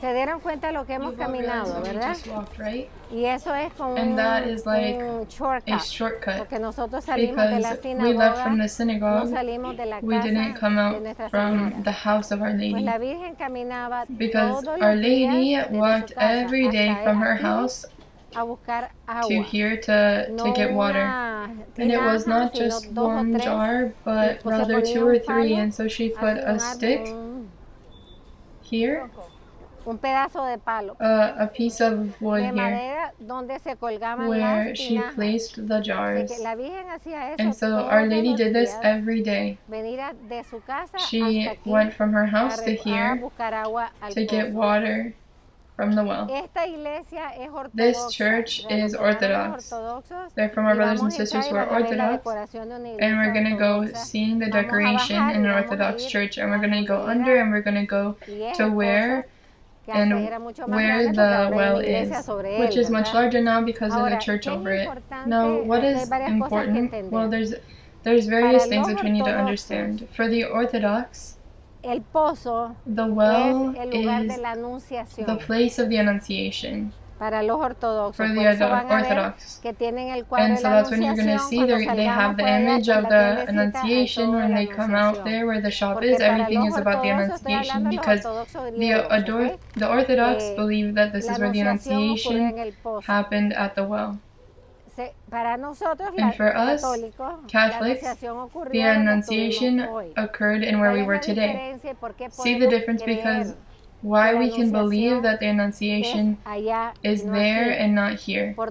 Se dieron cuenta de lo que hemos caminado, ¿verdad? Right? Y eso es como And that is like un a shortcut. porque nosotros salimos de la Because we left from the no synagogue, salimos de la we didn't casa come de out Nuestra from Señora. the house of Our Pues Lady. la Virgen caminaba Because todos Our los Lady días desde walked su casa every day hasta from her aquí house a buscar agua. to here to get water. And it was not just one jar, but rather 2 or 3. And so she put a stick here, un pedazo de palo a piece of wood de here, madera donde se colgaban where las she tinajas. placed the jars. Así que la Virgen hacía eso And so todos Our Lady los did this días, every day. venir de su casa She hasta aquí went from her house a to here buscar agua al to get pozo. water from the well. Esta iglesia es ortodoxa. This church is Orthodox. They're from our brothers and sisters who are Orthodox. And we're going to go seeing the decoration in an Orthodox church. And we're going to go under and we're going to go to where the well is, which is much larger now because of the church over it. Now, what is important? Well, there's various things which we need to understand. For the Orthodox, the well is the place of the Annunciation. Para los ortodoxos. For the Orthodox. And so that's when you're going to see they have the image of the Annunciation when they come out there where the shop is. Everything is about the Annunciation because the Orthodox believe that this is where the Annunciation happened at the well. And for us, Catholics, the Annunciation occurred in where we were today. See the difference because why we can believe that the Annunciation is there and not here. For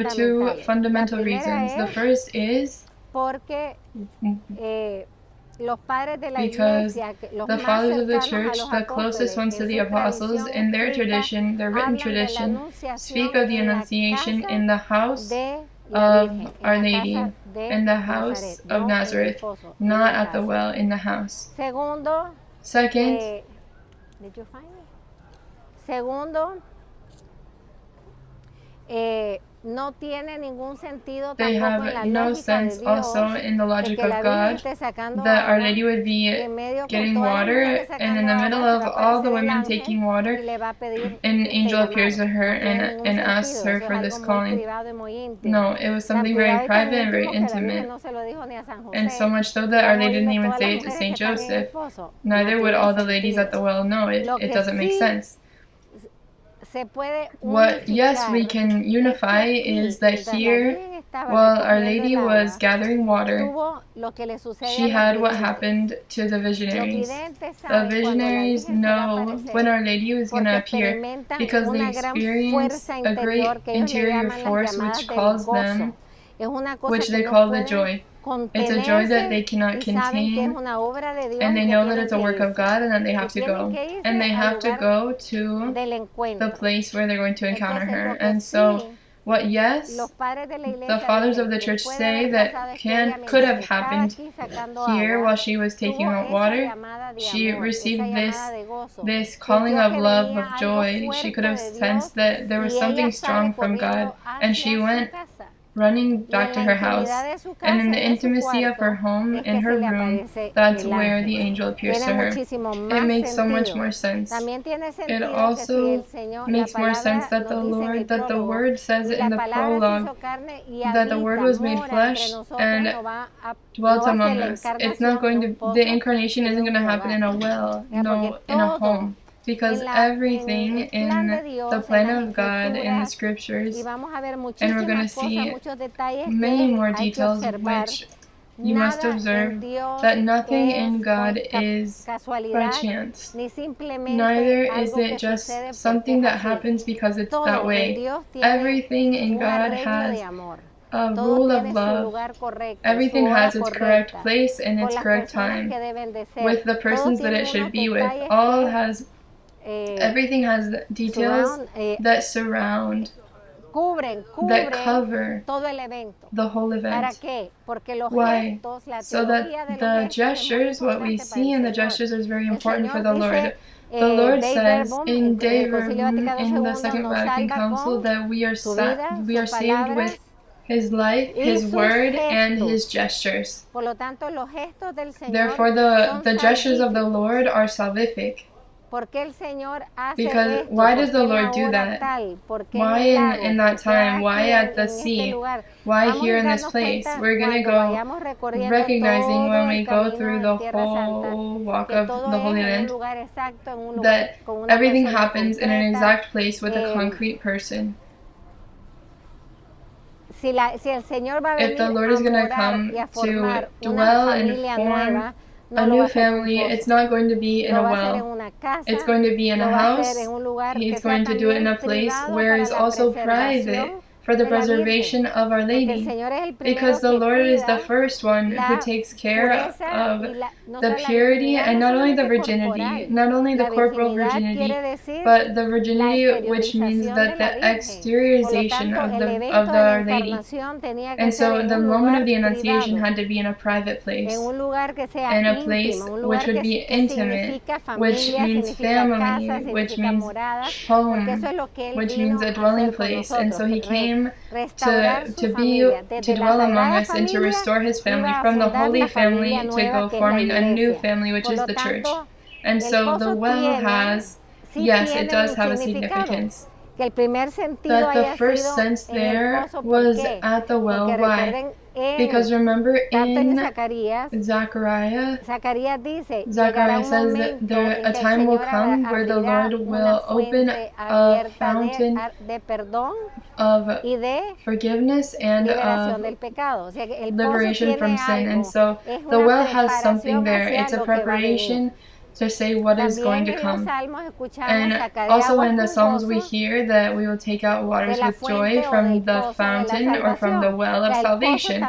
2 fundamental reasons. The first is because the fathers of the church, the closest ones to the apostles, in their tradition, their written tradition, speak of the Annunciation in the house of Our Lady, in the house of Nazareth, not at the well, in the house. Second, did you find it? Segundo, no tiene ningún sentido they have no sense also in the logic of God that Our Lady would be getting water, and in the middle of all the women taking water, an angel appears to her and asks her for this calling. No, it was something very private and very intimate. And so much so that Our Lady didn't even say it to St. Joseph. Neither would all the ladies at the well know. It doesn't make sense. What, yes, we can unify is that here, while Our Lady was gathering water, she had what happened to the visionaries. The visionaries know when Our Lady was going to appear because they experience a great interior force which calls them, which they call the joy. It's a joy that they cannot contain, and they know that it's a work of God and that they have to go. And they have to go to the place where they're going to encounter her. And so, what, yes, the fathers of the church say that could have happened here while she was taking out water. She received this calling of love, of joy. She could have sensed that there was something strong from God, and she went running back to her house, and in the intimacy of her home, in her room, that's where the angel appears to her. It makes so much more sense. It also makes more sense that the Word says in the prologue, that the Word was made flesh and dwelt among us. It's not going to, the incarnation isn't going to happen in a well, no, in a home. Because everything in the plan of God in the scriptures, and we're going to see many more details which you must observe that nothing in God is by chance. Neither is it just something that happens because it's that way. Everything in God has a rule of love. Everything has its correct place and its correct time with the persons that it should be with. Everything has details that surround, that cover the whole event. Why? So that the gestures, what we see in the gestures is very important for the Lord. The Lord says in Dei Verbum in the Second Vatican Council that we are saved with His life, His word, and His gestures. Therefore, the gestures of the Lord are salvific. Because why does the Lord do that? Why in that time? Why at the sea? Why here in this place? We're going to go recognizing when we go through the whole walk of the Holy Land that everything happens in an exact place with a concrete person. If the Lord is going to come to dwell and form a new family, it's not going to be in a well. It's going to be in a house. He's going to do it in a place where is also private for the preservation of Our Lady, because the Lord is the first one who takes care of the purity, and not only the virginity, not only the corporal virginity, but the virginity, which means that the exteriorization of Our Lady. And so the moment of the Annunciation had to be in a private place, in a place which would be intimate, which means family, which means home, which means a dwelling place. And so He came to dwell among us and to restore His family from the holy family to go forming a new family, which is the church. And so the well has, yes, it does have a significance. That the first sense there was at the well. Why? Because remember in Zechariah says that a time will come where the Lord will open a fountain of forgiveness and of liberation from sin. And so the well has something there. It's a preparation to say what is going to come. And also in the Psalms we hear that we will take out waters with joy from the fountain or from the well of salvation.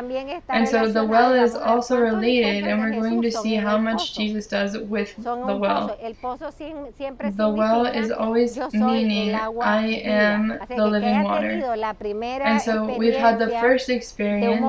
And so the well is also related, and we're going to see how much Jesus does with the well. The well is always meaning I am the living water. And so we've had the first experience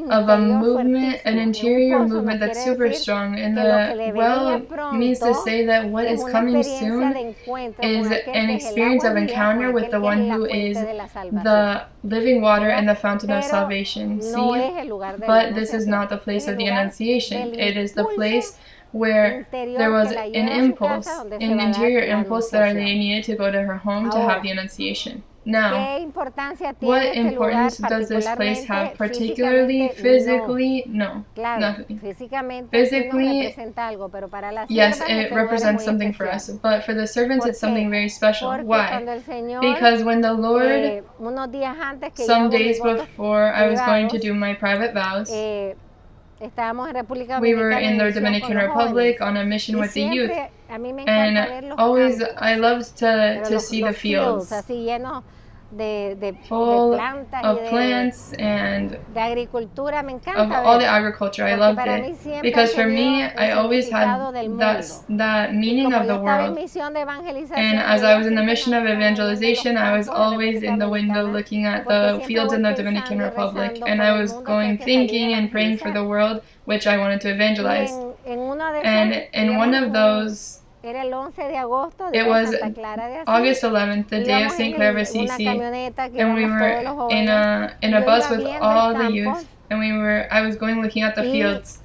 of a movement, an interior movement that's super strong. And the well means to say that what is coming soon is an experience of encounter with the one who is the living water and the fountain of salvation. See? But this is not the place of the Annunciation. It is the place where there was an impulse, an interior impulse that Our Lady needed to go to her home to have the Annunciation. Now, what importance does this place have, particularly physically? No, nothing. Physically, yes, it represents something for us, but for the servants it's something very special. Why? Because when the Lord, some days before I was going to do my private vows, we were in the Dominican Republic on a mission with the youth, and always I loved to see the fields full of plants and of all the agriculture. I loved it because for me I always had that meaning of the world. And as I was in the mission of evangelization, I was always in the window looking at the fields in the Dominican Republic, and I was going thinking and praying for the world which I wanted to evangelize. And in one of those, it was August 11th, the day of St. Clair of Assisi, and we were in a bus with all the youth, and I was going looking at the fields.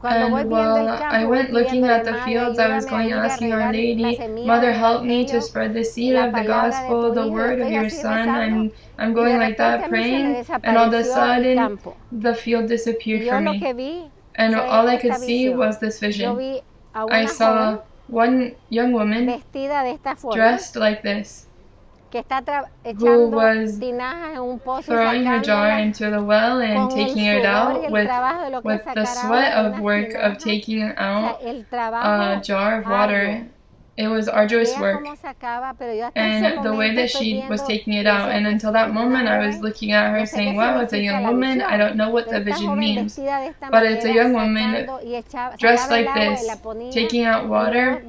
And while I went looking at the fields, I was going asking Our Lady, Mother, help me to spread the seed of the gospel, the word of your Son. I'm going like that, praying, and all of a sudden, the field disappeared from me. And all I could see was this vision. I saw one young woman dressed like this, who was throwing her jar into the well and taking it out with the sweat of work of taking out a jar of water. It was arduous work, and the way that she was taking it out, and until that moment I was looking at her saying, wow, it's a young woman, I don't know what the vision means, but it's a young woman dressed like this, taking out water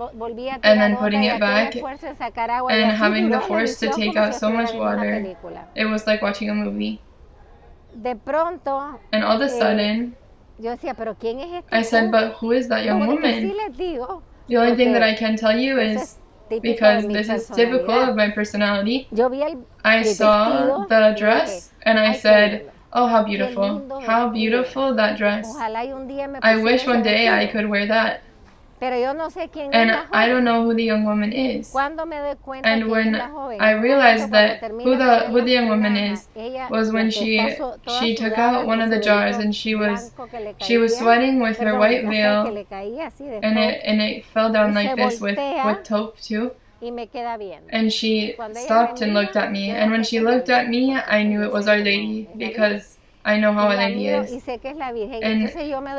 and then putting it back and having the force to take out so much water. It was like watching a movie. And all of a sudden I said, but who is that young woman? The only thing that I can tell you is, because this is typical of my personality, I saw the dress and I said, oh, how beautiful that dress. I wish one day I could wear that. And I don't know who the young woman is. And when I realized that who the young woman is was when she took out one of the jars and she was sweating with her white veil, and it fell down like this with taupe too. And she stopped and looked at me, and when she looked at me, I knew it was Our Lady, because I know how Our Lady is. And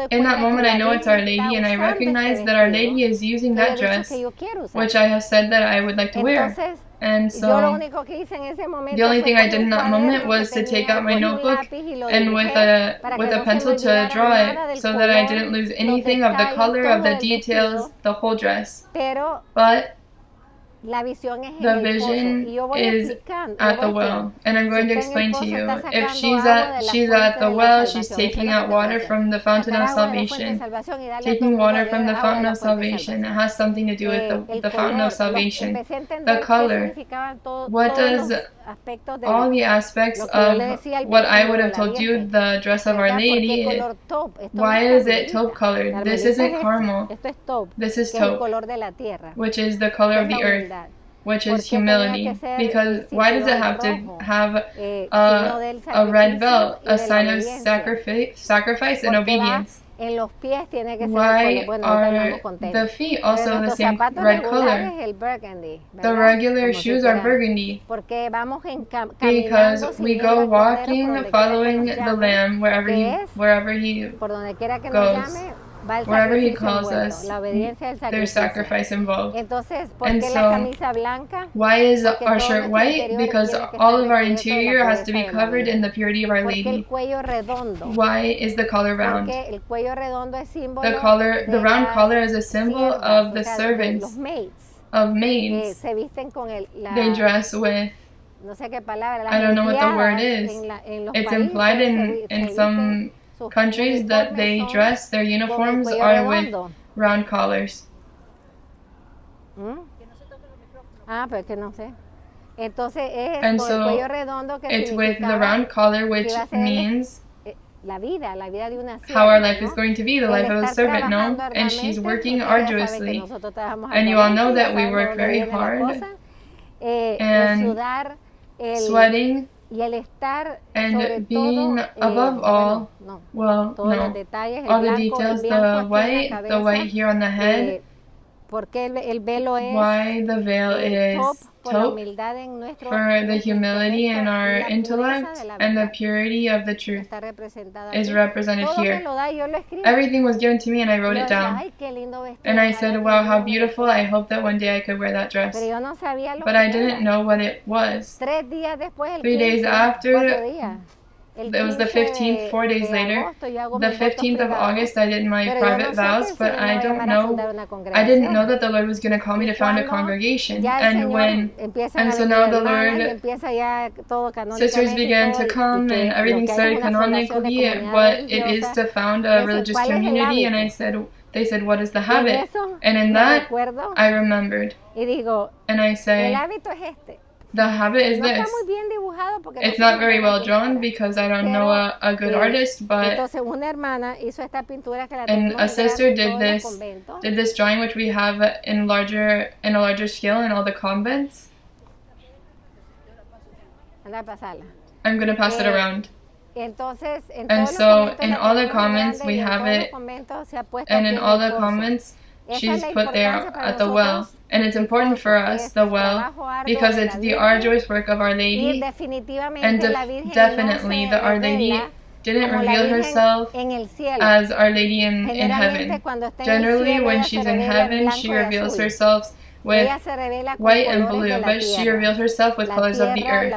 in that moment, I know it's Our Lady, and I recognize that Our Lady is using that dress, which I have said that I would like to wear. And so the only thing I did in that moment was to take out my notebook and with a pencil to draw it, so that I didn't lose anything of the color, of the details, the whole dress. But the vision is at the well, and I'm going to explain to you. If she's at the well, she's taking out water from the fountain of salvation. Taking water from the fountain of salvation, it has something to do with the fountain of salvation. The color. What does all the aspects of what I would have told you, the dress of Our Lady, why is it taupe colored? This isn't caramel. This is taupe, which is the color of the earth, which is humility. Because why does it have to have a red belt, a sign of sacrifice and obedience? Why are the feet also the same red color? The regular shoes are burgundy, because we go walking, following the Lamb wherever he goes. Wherever he calls us, there's sacrifice involved. And so, why is our shirt white? Because all of our interior has to be covered in the purity of Our Lady. Why is the collar round? The round collar is a symbol of the servants, of maids. They dress with, I don't know what the word is. It's implied in some countries that they dress, their uniforms are with round collars. And so it's with the round collar, which means how our life is going to be, the life of a servant, no? And she's working arduously. And you all know that we work very hard, and sweating, and being above all, all the details, the white here on the head, why the veil is taupe, for the humility in our intellect, and the purity of the truth is represented here. Everything was given to me, and I wrote it down. And I said, wow, how beautiful. I hope that one day I could wear that dress. But I didn't know what it was. 3 days after, it was the 15th, 4 days later. The 15th of August, I did my private vows, but I didn't know that the Lord was going to call me to found a congregation. And so now the Lord, sisters began to come, and everything started canonically, but it is to found a religious community. And they said, what is the habit? And in that, I remembered. And I say, the habit is this. It's not very well drawn because I don't know a good artist, but and a sister did this drawing, which we have in a larger scale in all the convents. I'm going to pass it around. And so in all the convents we have it, and in all the convents she's put there at the well. And it's important for us, the well, because it's the arduous work of Our Lady. And definitely the Our Lady didn't reveal herself as Our Lady in heaven. Generally, when she's in heaven, she reveals herself with white and blue, but she revealed herself with colors of the earth.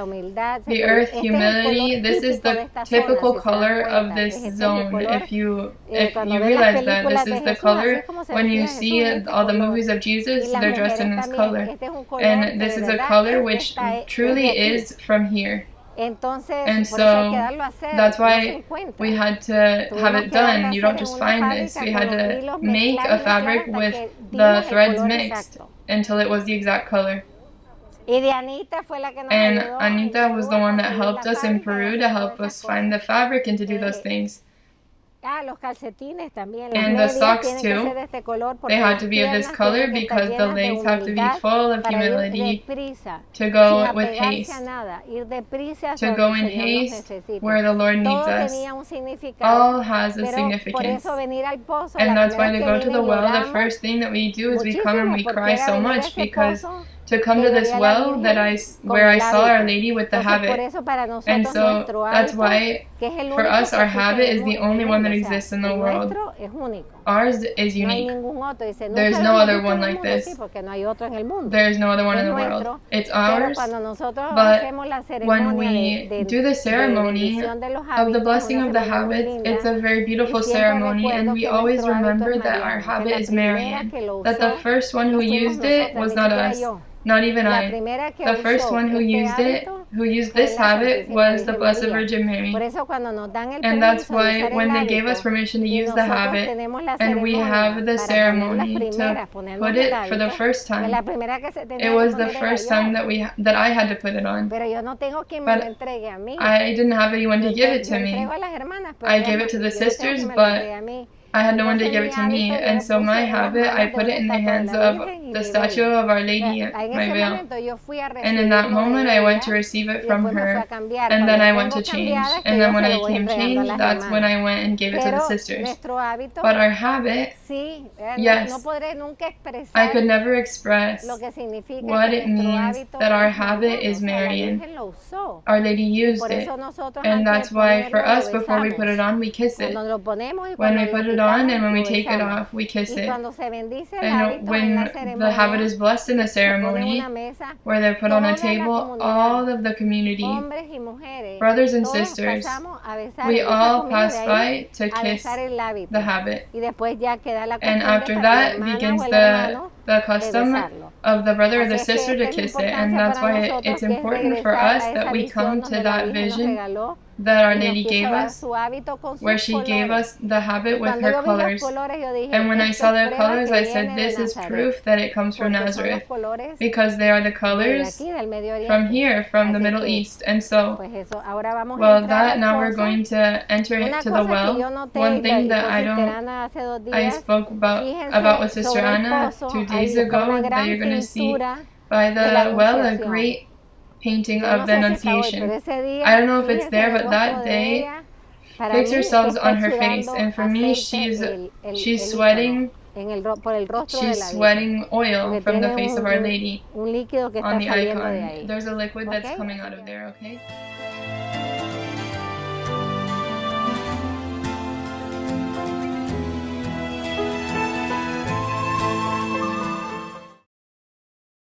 The earth, humility, this is the typical color of this zone. If you realize that this is the color, when you see all the movies of Jesus, they're dressed in this color. And this is a color which truly is from here. And so that's why we had to have it done. You don't just find this. We had to make a fabric with the threads mixed until it was the exact color. And Anita was the one that helped us in Peru to help us find the fabric and to do those things. Los calcetines también. And the socks too, they had to be of this color because the legs have to be full of humility to go with haste, to go in haste where the Lord needs us. All has a significance. And that's why to go to the well, the first thing that we do is we come and we cry so much, because to come to this well where I saw Our Lady with the habit. And so that's why for us our habit is the only one that exists in the world. Ours is unique. There's no other one like this. There's no other one in the world. It's ours. But when we do the ceremony of the blessing of the habits, it's a very beautiful ceremony, and we always remember that our habit is Marian, that the first one who used it was not us. Not even I. The first one who used this habit was the Blessed Virgin Mary. And that's why when they gave us permission to use the habit, and we have the ceremony to put it for the first time, it was the first time that I had to put it on. But I didn't have anyone to give it to me. I gave it to the sisters, but I had no one to give it to me, and so my habit, I put it in the hands of the statue of Our Lady, my veil. And in that moment, I went to receive it from her, and then I went to change. And then when I came changed, that's when I went and gave it to the sisters. But our habit, yes, I could never express what it means that our habit is Marian. Our Lady used it, and that's why for us, before we put it on, we kiss it. When we put it on and when we take it off, we kiss it. And when the habit is blessed in the ceremony, where they're put on a table, all of the community, brothers and sisters, we all pass by to kiss the habit. And after that begins the custom of the brother or the sister to kiss it. And that's why it's important for us that we come to that vision that Our Lady gave us, where she gave us the habit with her colors. And when I saw the colors, I said, this is proof that it comes from Nazareth, because they are the colors from here, from the Middle East. And so, well, now we're going to enter into the well. One thing that I spoke about with Sister Anna 2 days ago, that you're going to see by the well, a great painting of the Annunciation. I don't know if it's there, but that day, fix yourselves on her face. And for me, she's sweating. She's sweating oil from the face of Our Lady on the icon. There's a liquid that's coming out of there, okay?